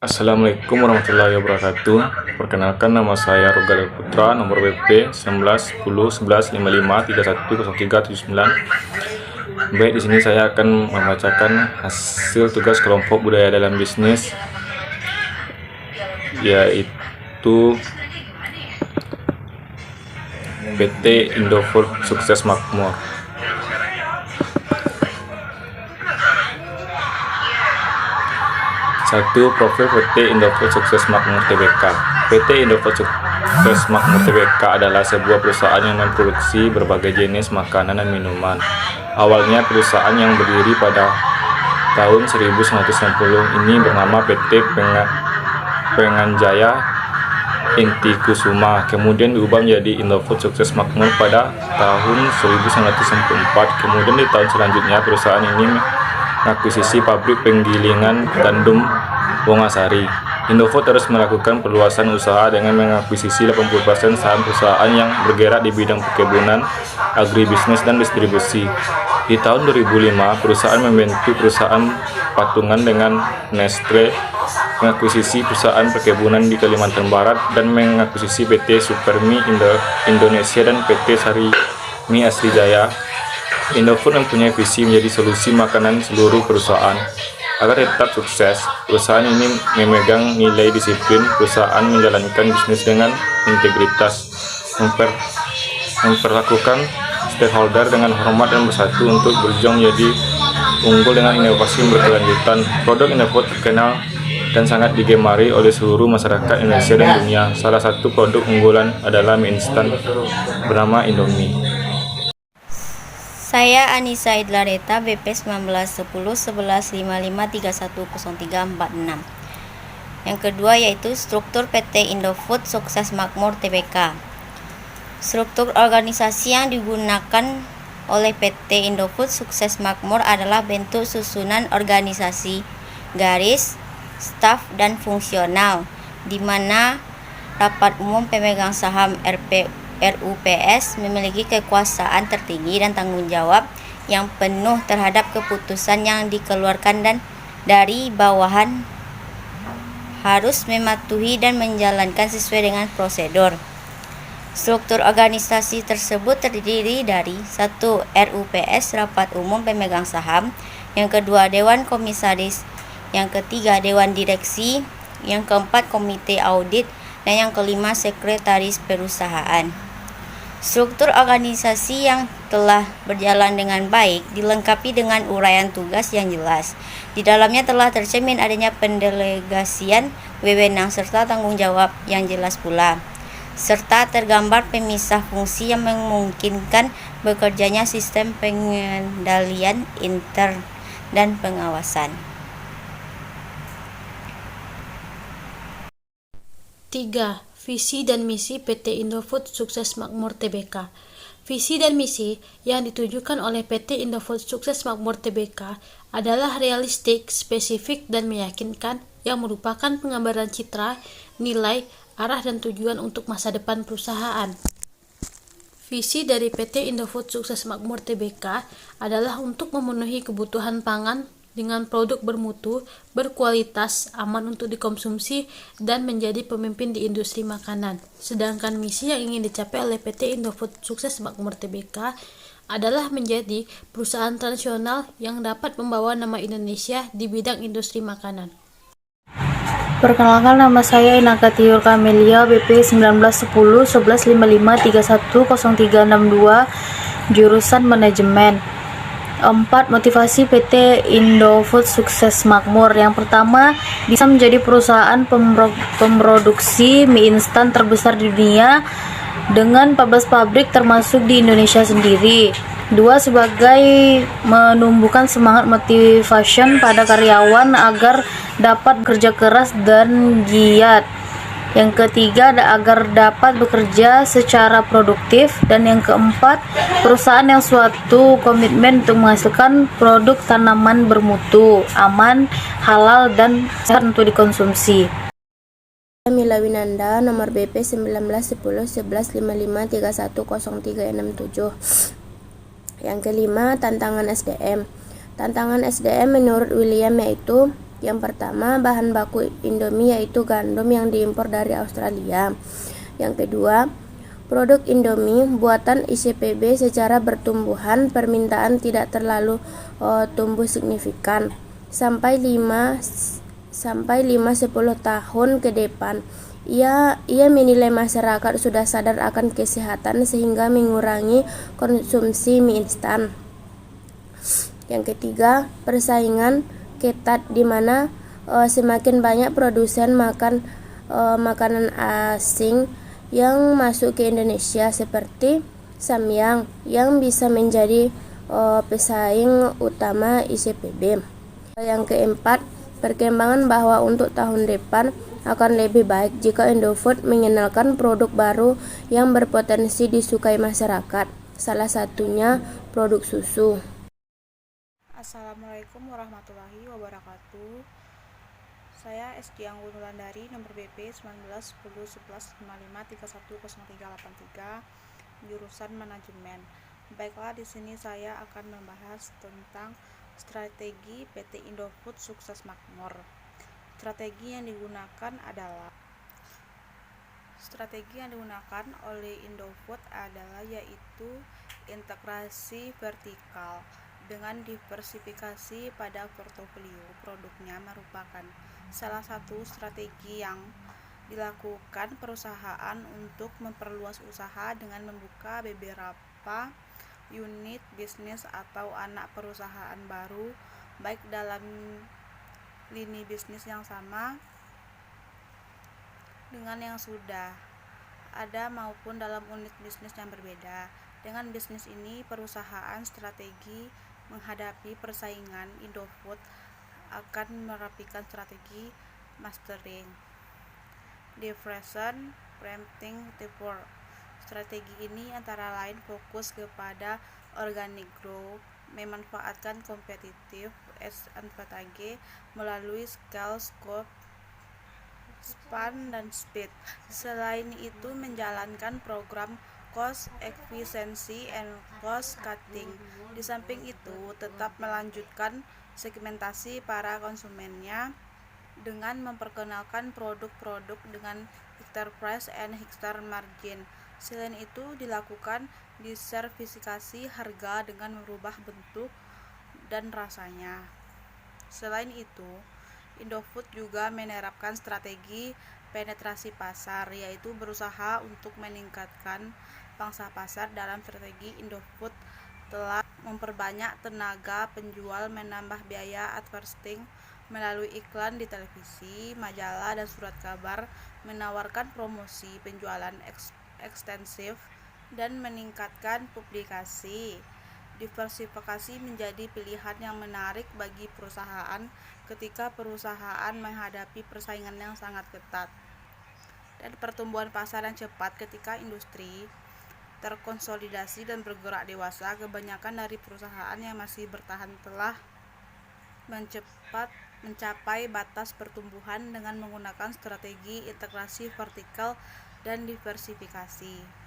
Assalamualaikum warahmatullahi wabarakatuh. Perkenalkan, nama saya Rogal Putra, nomor WP 19 10 11 55 31 03 79. Baik, di sini saya akan membacakan hasil tugas kelompok budaya dalam bisnis, yaitu PT Indofood Sukses Makmur. Satu, profil PT Indofood Sukses Makmur Tbk. PT Indofood Sukses Makmur Tbk adalah sebuah perusahaan yang memproduksi berbagai jenis makanan dan minuman. Awalnya perusahaan yang berdiri pada tahun 1960 ini bernama PT Penganjaya Inti Kusuma, kemudian diubah menjadi Indofood Sukses Makmur pada tahun 1994. Kemudian di tahun selanjutnya perusahaan ini mengakuisisi pabrik penggilingan gandum Wongasari. Indofood terus melakukan perluasan usaha dengan mengakuisisi 80% saham perusahaan yang bergerak di bidang perkebunan, agribisnis, dan distribusi. Di tahun 2005, perusahaan membentuk perusahaan patungan dengan Nestle, mengakuisisi perusahaan perkebunan di Kalimantan Barat, dan mengakuisisi PT Supermi Indonesia dan PT Sarimi Asrijaya. Indofood mempunyai visi menjadi solusi makanan seluruh perusahaan. Agar tetap sukses, perusahaan ini memegang nilai disiplin. Perusahaan menjalankan bisnis dengan integritas, memperlakukan stakeholder dengan hormat dan bersatu untuk berjuang menjadi unggul dengan inovasi berkelanjutan. Produk Indofood terkenal dan sangat digemari oleh seluruh masyarakat Indonesia dan dunia. Salah satu produk unggulan adalah mie instan bernama Indomie. Saya Anissa Idlareta, BP 1910 11 55 31 03 46. Yang kedua yaitu struktur PT Indofood Sukses Makmur Tbk. Struktur organisasi yang digunakan oleh PT Indofood Sukses Makmur adalah bentuk susunan organisasi, garis, staf, dan fungsional, di mana rapat umum pemegang saham RUPS memiliki kekuasaan tertinggi dan tanggung jawab yang penuh terhadap keputusan yang dikeluarkan, dan dari bawahan harus mematuhi dan menjalankan sesuai dengan prosedur. Struktur organisasi tersebut terdiri dari 1. RUPS, rapat umum pemegang saham, yang kedua dewan komisaris, yang ketiga dewan direksi, yang keempat komite audit, dan yang kelima sekretaris perusahaan. Struktur organisasi yang telah berjalan dengan baik dilengkapi dengan uraian tugas yang jelas. Di dalamnya telah tercermin adanya pendelegasian wewenang serta tanggung jawab yang jelas pula, serta tergambar pemisah fungsi yang memungkinkan bekerjanya sistem pengendalian intern dan pengawasan. 3. Visi dan misi PT Indofood Sukses Makmur Tbk. Visi dan misi yang ditujukan oleh PT Indofood Sukses Makmur Tbk adalah realistik, spesifik, dan meyakinkan, yang merupakan penggambaran citra, nilai, arah, dan tujuan untuk masa depan perusahaan. Visi dari PT Indofood Sukses Makmur Tbk adalah untuk memenuhi kebutuhan pangan dengan produk bermutu, berkualitas, aman untuk dikonsumsi, dan menjadi pemimpin di industri makanan. Sedangkan misi yang ingin dicapai oleh PT Indofood Sukses Makmur Tbk adalah menjadi perusahaan transnasional yang dapat membawa nama Indonesia di bidang industri makanan. Perkenalkan, nama saya Inaka Tiur Kamelia, BP 1910 11 55 31 03 62, jurusan manajemen. 4. Motivasi PT Indofood Sukses Makmur. Yang pertama, bisa menjadi perusahaan pemroduksi mie instan terbesar di dunia dengan 14 pabrik termasuk di Indonesia sendiri. 2. Sebagai menumbuhkan semangat motivation pada karyawan agar dapat bekerja keras dan giat. Yang ketiga, agar dapat bekerja secara produktif. Dan yang keempat, perusahaan yang suatu komitmen untuk menghasilkan produk tanaman bermutu, aman, halal, dan sehat untuk dikonsumsi. Mila Winanda, nomor BP 1910 11 55 31 03 67. Yang kelima, tantangan SDM. Tantangan SDM menurut William yaitu Yang pertama, bahan baku Indomie yaitu gandum yang diimpor dari Australia. Yang kedua, produk Indomie buatan ICPB secara bertumbuhan permintaan tidak terlalu tumbuh signifikan sampai 5-10 tahun ke depan. Ia menilai masyarakat sudah sadar akan kesehatan sehingga mengurangi konsumsi mie instan. Yang ketiga, persaingan ketat di mana semakin banyak produsen makanan asing yang masuk ke Indonesia seperti Samyang yang bisa menjadi pesaing utama ICPB. Yang keempat, perkembangan bahwa untuk tahun depan akan lebih baik jika Indofood mengenalkan produk baru yang berpotensi disukai masyarakat. Salah satunya produk susu. Assalamualaikum warahmatullahi wabarakatuh. Saya SG Anggun Wulandari, nomor BP 19101155310383, jurusan manajemen. Baiklah, di sini saya akan membahas tentang strategi PT Indofood Sukses Makmur. Strategi yang digunakan oleh Indofood adalah yaitu integrasi vertikal dengan diversifikasi pada portofolio produknya merupakan salah satu strategi yang dilakukan perusahaan untuk memperluas usaha dengan membuka beberapa unit bisnis atau anak perusahaan baru, baik dalam lini bisnis yang sama dengan yang sudah ada maupun dalam unit bisnis yang berbeda. Dengan bisnis ini, perusahaan strategi menghadapi persaingan. Indofood akan merapikan strategi mastering, diffusion, preempting, defer. Strategi ini antara lain fokus kepada organic growth, memanfaatkan competitive advantage melalui scale, scope, span, dan speed. Selain itu, menjalankan program cost efficiency and cost cutting. Di samping itu, tetap melanjutkan segmentasi para konsumennya dengan memperkenalkan produk-produk dengan higher price and higher margin. Selain itu, dilakukan diversifikasi harga dengan merubah bentuk dan rasanya. Selain itu, Indofood juga menerapkan strategi penetrasi pasar, yaitu berusaha untuk meningkatkan pangsa pasar. Dalam strategi, Indofood telah memperbanyak tenaga penjual, menambah biaya advertising melalui iklan di televisi, majalah, dan surat kabar, menawarkan promosi penjualan ekstensif, dan meningkatkan publikasi. Diversifikasi menjadi pilihan yang menarik bagi perusahaan ketika perusahaan menghadapi persaingan yang sangat ketat dan pertumbuhan pasar yang cepat. Ketika industri terkonsolidasi dan bergerak dewasa, kebanyakan dari perusahaan yang masih bertahan telah mencapai batas pertumbuhan dengan menggunakan strategi integrasi vertikal dan diversifikasi.